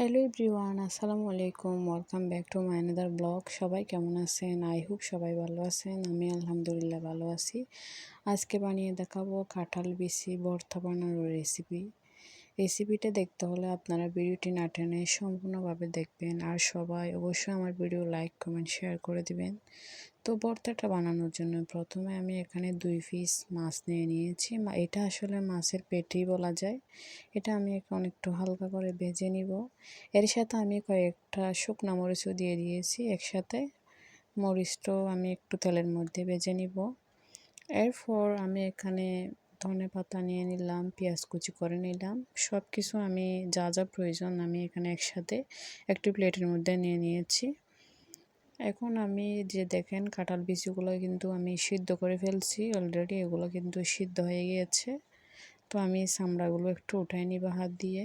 Hello everyone, আসসালামু আলাইকুম। Welcome back to my another blog. সবাই কেমন আছেন? আই হোপ সবাই ভালো আছেন। আমি আলহামদুলিল্লাহ ভালো আছি। আজকে বানিয়ে দেখাবো কাঁঠাল বিচি ভর্তা বানানোর রেসিপিটা দেখতে হলে আপনারা ভিডিওটি না টেনে সম্পূর্ণভাবে দেখবেন, আর সবাই অবশ্যই আমার ভিডিও লাইক কমেন্ট শেয়ার করে দিবেন। তো ভর্তাটা বানানোর জন্য প্রথমে আমি এখানে 2 পিস মাছ নিয়ে নিয়েছি। এটা আসলে মাছের পেটি বলা যায়। এটা আমি এখন একটু হালকা করে ভেজে নিব। এর সাথে আমি কয়েকটা শুকনা মরিচও দিয়ে দিয়েছি একসাথে। মরিচটাও আমি একটু তেলের মধ্যে ভেজে নিব। এরপর আমি এখানে ধনেপাতা নিয়ে নিলাম, পেঁয়াজ কুচি করে নিলাম। সব কিছু আমি যা যা প্রয়োজন আমি এখানে একসাথে একটি প্লেটের মধ্যে নিয়ে নিয়েছি। এখন আমি যে দেখেন কাঁঠাল বিচিগুলো কিন্তু আমি সিদ্ধ করে ফেলছি অলরেডি, এগুলো কিন্তু সিদ্ধ হয়ে গিয়েছে। তো আমি চামড়াগুলো একটু উঠাই নিব হাত দিয়ে।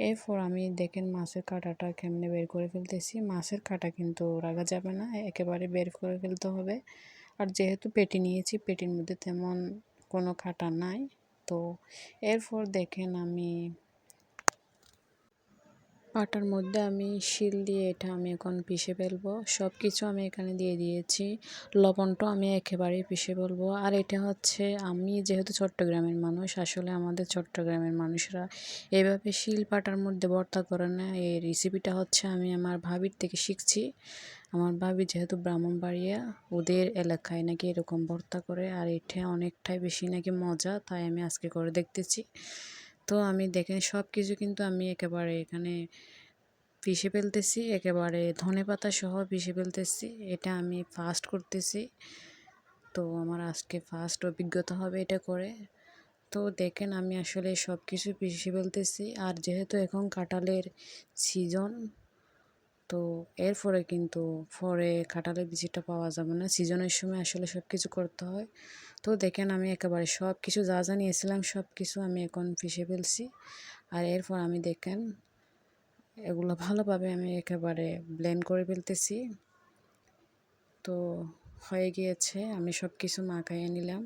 এরপর আমি দেখেন মাছের কাঁটাটা কেমনে বের করে ফেলতেছি। মাছের কাঁটা কিন্তু রাখা যাবে না, একেবারে বের করে ফেলতে হবে। আর যেহেতু পেটি নিয়েছি, পেটির মধ্যে তেমন কোনো কাঁটা নাই। তো এরপর দেখেন আমি পাটার মধ্যে আমি শিল দিয়ে এটা আমি এখন পিষে ফেলবো। সব কিছু আমি এখানে দিয়ে দিয়েছি, লবণটাও আমি একেবারেই পিষে ফেলবো। আর এটা হচ্ছে, আমি যেহেতু চট্টগ্রামের মানুষ, আসলে আমাদের চট্টগ্রামের মানুষরা এভাবে শিল পাটার মধ্যে ভর্তা করে না। এই রেসিপিটা হচ্ছে আমি আমার ভাবির থেকে শিখছি। আমার ভাবি যেহেতু ব্রাহ্মণবাড়িয়া, ওদের এলাকায় নাকি এরকম ভর্তা করে, আর এটা অনেকটাই বেশি নাকি মজা, তাই আমি আজকে করে দেখতেছি। তো আমি দেখেন সব কিছু কিন্তু আমি একেবারে এখানে পিষে ফেলতেছি, একেবারে ধনেপাতা সহ পিষে ফেলতেছি। এটা আমি ফার্স্ট করতেছি, তো আমার আজকে ফার্স্ট অভিজ্ঞতা হবে এটা করে। তো দেখেন আমি আসলে সব কিছু পিষে ফেলতেছি। আর যেহেতু এখন কাঁঠালের সিজন, তো এরপরে কিন্তু পরে কাঁঠালের বিচিটা পাওয়া যাবে না। সিজনের সময় আসলে সব কিছু করতে হয়। তো দেখেন আমি একেবারে সব কিছু যা যা নিয়েছিলাম সব কিছু আমি এখন পিষে ফেলছি। আর এরপর আমি দেখেন এগুলো ভালোভাবে আমি একেবারে ব্লেন্ড করে ফেলতেছি। তো হয়ে গিয়েছে, আমি সব কিছু মাখাইয়ে নিলাম।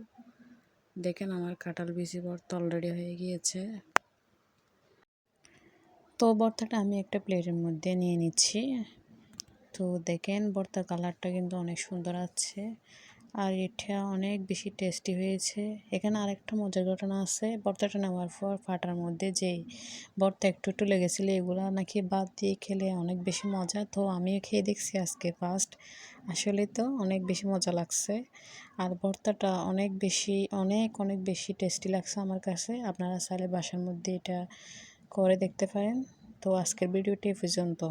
দেখেন আমার কাঁঠাল বিচি ভর্তা অলরেডি হয়ে গিয়েছে। তো ভর্তাটা আমি একটা প্লেটের মধ্যে নিয়ে নিচ্ছি। তো দেখেন ভর্তার কালারটা কিন্তু অনেক সুন্দর আছে, আর এটা অনেক বেশি টেস্টি হয়েছে। এখানে আরেকটা মজার ঘটনা আছে, ভর্তাটা নেওয়ার পর ফাটার মধ্যে যেই ভর্তা একটু একটু লেগেছিলো, এগুলো নাকি বাদ দিয়ে খেলে অনেক বেশি মজা। তো আমিও খেয়ে দেখছি আজকে ফার্স্ট, আসলে তো অনেক বেশি মজা লাগছে। আর ভর্তাটা অনেক বেশি টেস্টি লাগছে আমার কাছে। আপনারা চাইলে বাসার মধ্যে এটা করে দেখতে পারেন। তো আজকের ভিডিওটি পর্যন্ত।